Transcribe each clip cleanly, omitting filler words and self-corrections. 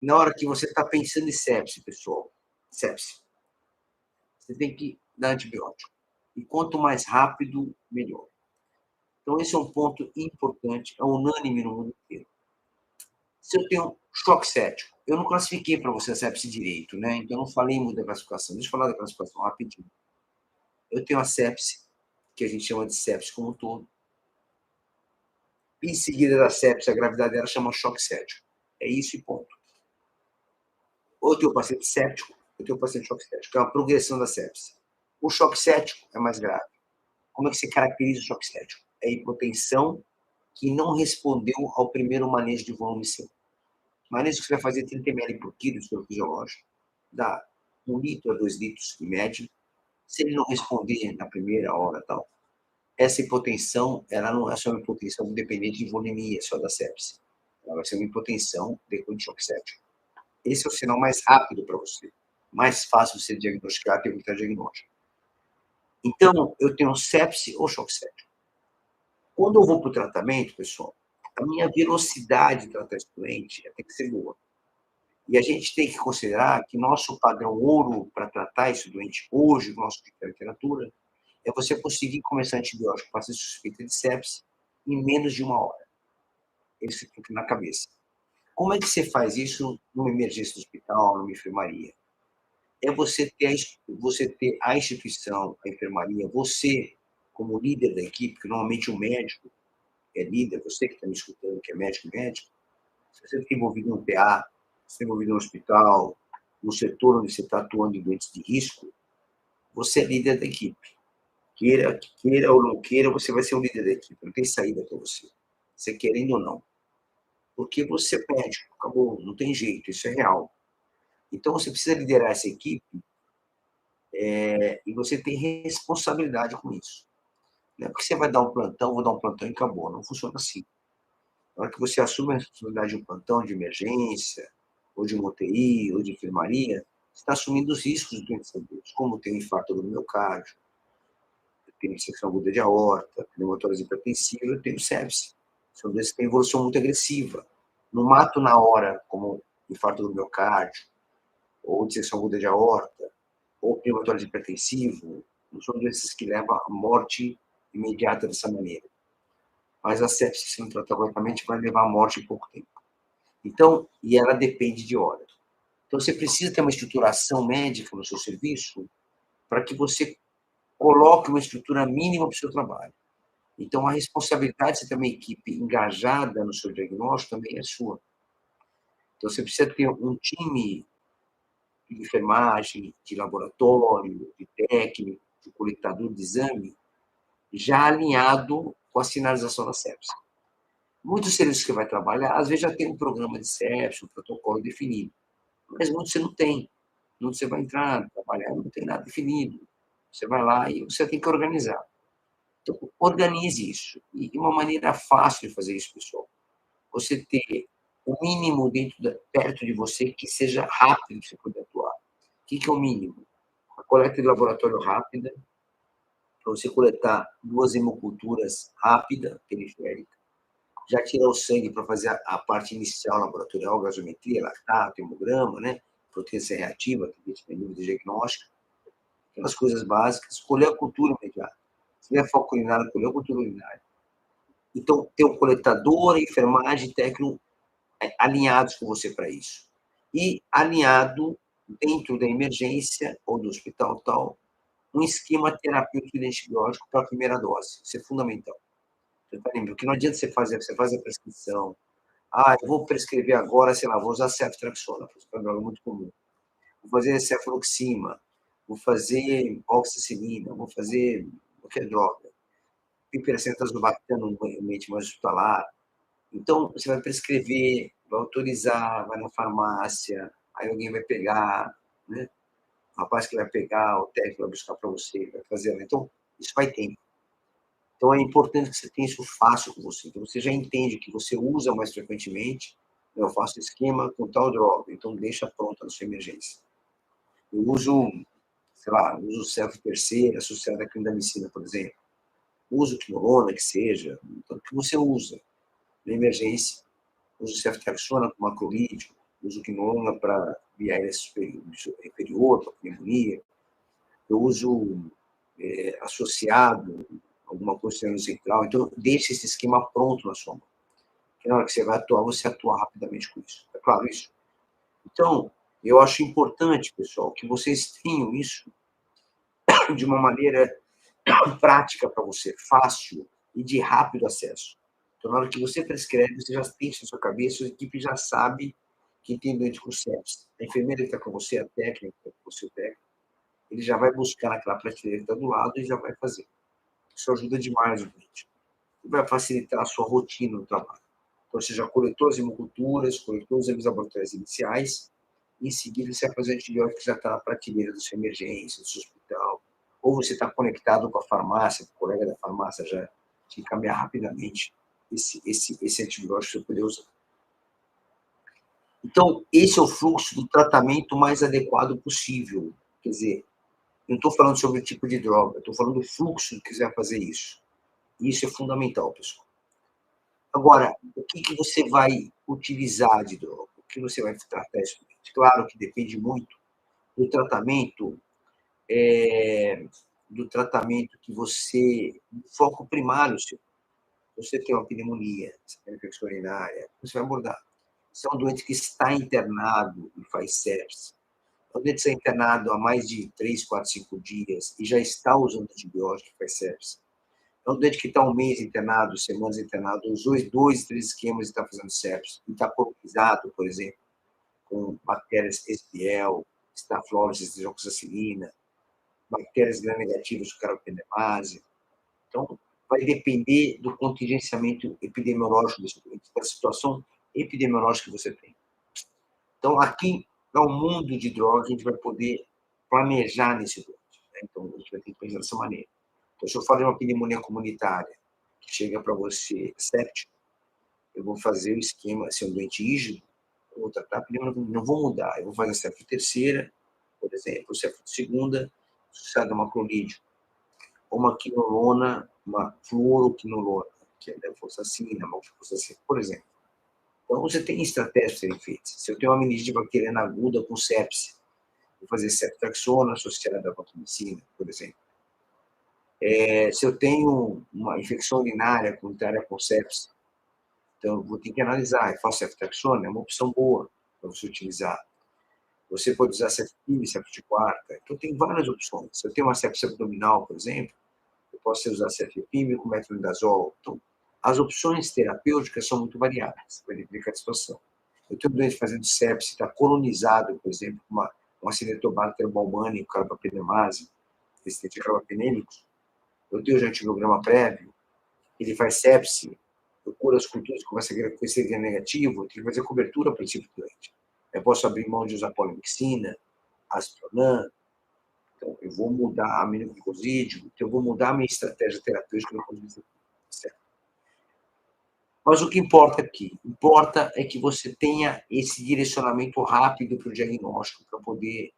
Na hora que você está pensando em sepse, pessoal, sepse, você tem que dar antibiótico. E quanto mais rápido, melhor. Então, esse é um ponto importante, é unânime no mundo inteiro. Se eu tenho choque séptico, eu não classifiquei para você a sepse direito, né? Então, eu não falei muito da classificação. Deixa eu falar da classificação rapidinho. Eu tenho a sepse, que a gente chama de sepse como um todo. Em seguida da sepse, a gravidade dela chama choque séptico. É isso e ponto. Ou eu tenho o paciente séptico, eu tenho o paciente choque séptico, que é uma progressão da sepse. O choque séptico é mais grave. Como é que se caracteriza o choque séptico? É a hipotensão que não respondeu ao primeiro manejo de volume seu. O manejo que você vai fazer 30 ml por quilo de soro fisiológico, dá 1 litro a 2 litros em média. Se ele não responder na primeira hora, tal, essa hipotensão, ela não é só uma hipotensão dependente de volemia, só da sepse. Ela vai ser uma hipotensão depois de choque séptico. Esse é o sinal mais rápido para você, mais fácil de você diagnosticar, ter um diagnóstico. Então, eu tenho sepse ou choque séptico. Quando eu vou para o tratamento, pessoal, a minha velocidade de tratar esse doente tem que ser boa. E a gente tem que considerar que nosso padrão ouro para tratar esse doente hoje, no nosso tipo de literatura, é você conseguir começar antibiótico para ser suspeita de sepse em menos de 1 hora. Isso fica na cabeça. Como é que você faz isso numa emergência do hospital, numa enfermaria? É você ter a instituição, a enfermaria, você, como líder da equipe, que normalmente o médico é líder, você que está me escutando, que é médico, se você está envolvido no PA, se está envolvido no hospital, no setor onde você está atuando em doentes de risco, você é líder da equipe. Queira ou não queira, você vai ser o líder da equipe. Não tem saída para você. Você querendo ou não. Porque você é médico, acabou, não tem jeito, isso é real. Então, você precisa liderar essa equipe e você tem responsabilidade com isso. Não é porque você vai dar um plantão, vou dar um plantão e acabou. Não funciona assim. Na hora que você assume a responsabilidade de um plantão de emergência, ou de uma UTI, ou de enfermaria, você está assumindo os riscos do doente agudos, como tem infarto do miocárdio, tem dissecção aguda de aorta, pneumotorose hipertensiva, tem o sepse. São doenças que têm evolução muito agressiva. Não mato na hora, como infarto do miocárdio, ou dissecção aguda de aorta, ou pneumotorose hipertensivo, não são doenças que levam à morte imediata dessa maneira. Mas a sepse, se não tratar corretamente, vai levar à morte em pouco tempo. Então, e ela depende de horas. Então, você precisa ter uma estruturação médica no seu serviço para que você coloque uma estrutura mínima para o seu trabalho. Então, a responsabilidade de você ter uma equipe engajada no seu diagnóstico também é sua. Então, você precisa ter um time de enfermagem, de laboratório, de técnico, de coletador de exame, já alinhado com a sinalização da sepse. Muitos serviços que você vai trabalhar, às vezes já tem um programa de sepse, um protocolo definido, mas muitos você não tem. Muitos você vai entrar, trabalhar, não tem nada definido. Você vai lá e você tem que organizar. Então, organize isso. E uma maneira fácil de fazer isso, pessoal, você ter o mínimo perto de você que seja rápido para você poder atuar. O que é o mínimo? A coleta de laboratório rápida, para você coletar 2 hemoculturas rápida, periférica, já tirar o sangue para fazer a parte inicial laboratorial, gasometria, lactato, hemograma, né? Proteína C reativa, que tem dúvida diagnóstica, aquelas coisas básicas, colher a cultura imediata. Se tiver foco urinário, colher a cultura urinária. Então, ter um coletador, enfermagem, técnico alinhados com você para isso. E alinhado, dentro da emergência ou do hospital tal, um esquema terapêutico de antibiótico para a primeira dose. Isso é fundamental. Porque não adianta você faz a prescrição. Eu vou prescrever agora, sei lá, vou usar ceftriaxona, que é uma droga muito comum. Vou fazer cefaloxima, vou fazer oxacilina, vou fazer qualquer droga. Piperacetazobactam no ambiente mais hospitalar. Então, você vai prescrever, vai autorizar, vai na farmácia, aí alguém vai pegar, né? O rapaz que vai pegar, o técnico vai buscar para você, vai fazer. Então, isso vai tempo. Então, é importante que você tenha isso fácil com você. Então, você já entende que você usa mais frequentemente. Eu faço esquema com tal droga, então deixa pronta na sua emergência. Eu uso, sei lá, uso ceftriaxona associado à clindamicina, por exemplo. Uso quinolona, que seja, então, o que você usa na emergência. Uso ceftriaxona com macrolídeo. uso quinolona para viés inferior, para pneumonia. Eu uso associado, alguma coisa central. Então, deixe esse esquema pronto na sua mão. Que na hora que você vai atuar, você atua rapidamente com isso. É claro isso? Então, eu acho importante, pessoal, que vocês tenham isso de uma maneira prática para você, fácil e de rápido acesso. Então, na hora que você prescreve, você já tem isso na sua cabeça, a equipe já sabe que tem doente com sepsis. A enfermeira que está com você, a técnica que está com você, o técnico, ele já vai buscar naquela prateleira que está do lado e já vai fazer. Isso ajuda demais o doente. E vai facilitar a sua rotina no trabalho. Então, você já coletou as hemoculturas, coletou os exames laboratoriais iniciais, e em seguida você vai fazer o antibiótico que já está na prateleira da sua emergência, do seu hospital, ou você está conectado com a farmácia, com o colega da farmácia já te encaminhar rapidamente esse antibiótico para você poder usar. Então, esse é o fluxo do tratamento mais adequado possível. Quer dizer, eu não estou falando sobre o tipo de droga, estou falando do fluxo que você vai fazer isso. Isso é fundamental, pessoal. Agora, o que você vai utilizar de droga? O que você vai tratar isso? Claro que depende muito do tratamento, que você... Foco primário seu. Você tem uma pneumonia, você tem uma infecção urinária, você vai abordar. Se é um doente que está internado e faz sepsis, é um doente que está internado há mais de 3, 4, 5 dias e já está usando antibiótico e faz sepsis. É um doente que está um mês internado, semanas internado, usou 2, 3 esquemas e está fazendo sepsis, e está colonizado, por exemplo, com bactérias Escherichia, Staphylococcus, estreptococacilina, bactérias gram-negativas, carbapenemase. Então, vai depender do contingenciamento epidemiológico desse doente, da situação epidemiológica que você tem. Então, aqui é um mundo de drogas que a gente vai poder planejar nesse doente. Né? Então, a gente vai ter que pensar dessa maneira. Então, se eu falo de uma pneumonia comunitária que chega para você séptico, eu vou fazer o esquema, se é um doente rígido, eu vou tratar a pneumonia, não vou mudar, eu vou fazer a septo terceira, por exemplo, septo segunda, associada a uma clorídeo, ou uma quinolona, uma fluoroquinolona, que é a levofloxacina, a maltofloxacina, por exemplo. Então, você tem estratégias para serem feitas. Se eu tenho uma meningite bacteriana aguda com sepse, vou fazer ceftriaxona associada à vancomicina, por exemplo. Se eu tenho uma infecção urinária comunitária com sepse, então eu vou ter que analisar. Eu faço ceftriaxona, é uma opção boa para você utilizar. Você pode usar cefpime, septo de quarta. Então, tem várias opções. Se eu tenho uma sepse abdominal, por exemplo, eu posso usar cefpime com metronidazol. Então, as opções terapêuticas são muito variadas, vai depender da situação. Eu tenho um doente fazendo sepse, está colonizado, por exemplo, com uma Acinetobacter baumannii, carbapenemase, resistente a carbapenêmicos. Eu tenho já antibiograma prévio, ele faz sepse, eu curo as culturas, começa a crescer negativo, eu tenho que fazer cobertura para esse tipo de doente. Eu posso abrir mão de usar polimixina, astronan, então eu vou mudar a aminoglicosídeo, então eu vou mudar a minha estratégia terapêutica no ponto de vista certo. Mas o que importa aqui? Importa é que você tenha esse direcionamento rápido para o diagnóstico, para poder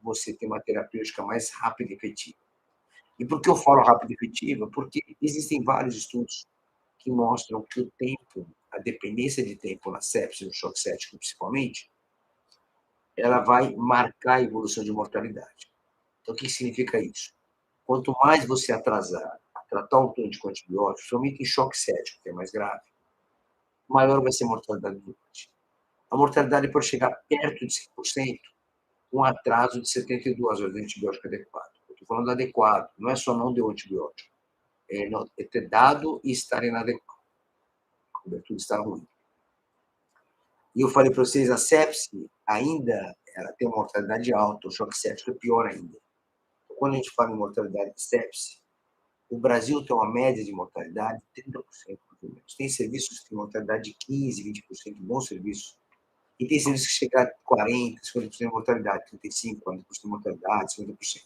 você ter uma terapêutica mais rápida e efetiva. E por que eu falo rápida e efetiva? Porque existem vários estudos que mostram que o tempo, a dependência de tempo na sepsis, no choque séptico principalmente, ela vai marcar a evolução de mortalidade. Então, o que significa isso? Quanto mais você atrasar a tratar um doente com antibióticos, somente em choque séptico, que é mais grave, maior vai ser a mortalidade do doente. A mortalidade pode chegar perto de 5%, com um atraso de 72 horas de antibiótico adequado. Eu estou falando adequado, não é só não deu antibiótico. É ter dado e estar inadequado. A cobertura está ruim. E eu falei para vocês, a sepse ainda ela tem uma mortalidade alta, o choque séptico é pior ainda. Então, quando a gente fala em mortalidade de sepse, o Brasil tem uma média de mortalidade de 30%, mais ou menos. Tem serviços que têm mortalidade de 15%, 20%, bons serviços. E tem serviços que chegam a 40%, 50% de mortalidade, 35%, 40% de mortalidade, 50%.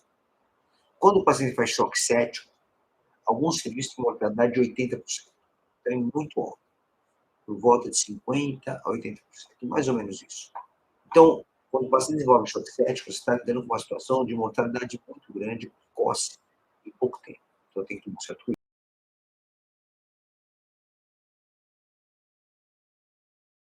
Quando o paciente faz choque séptico, alguns serviços têm mortalidade de 80%. Então, é muito alto. Por volta de 50% a 80%, mais ou menos isso. Então, quando o paciente desenvolve choque séptico, você está lidando com uma situação de mortalidade muito grande, precoce, em pouco tempo. Então, tem que buscar tudo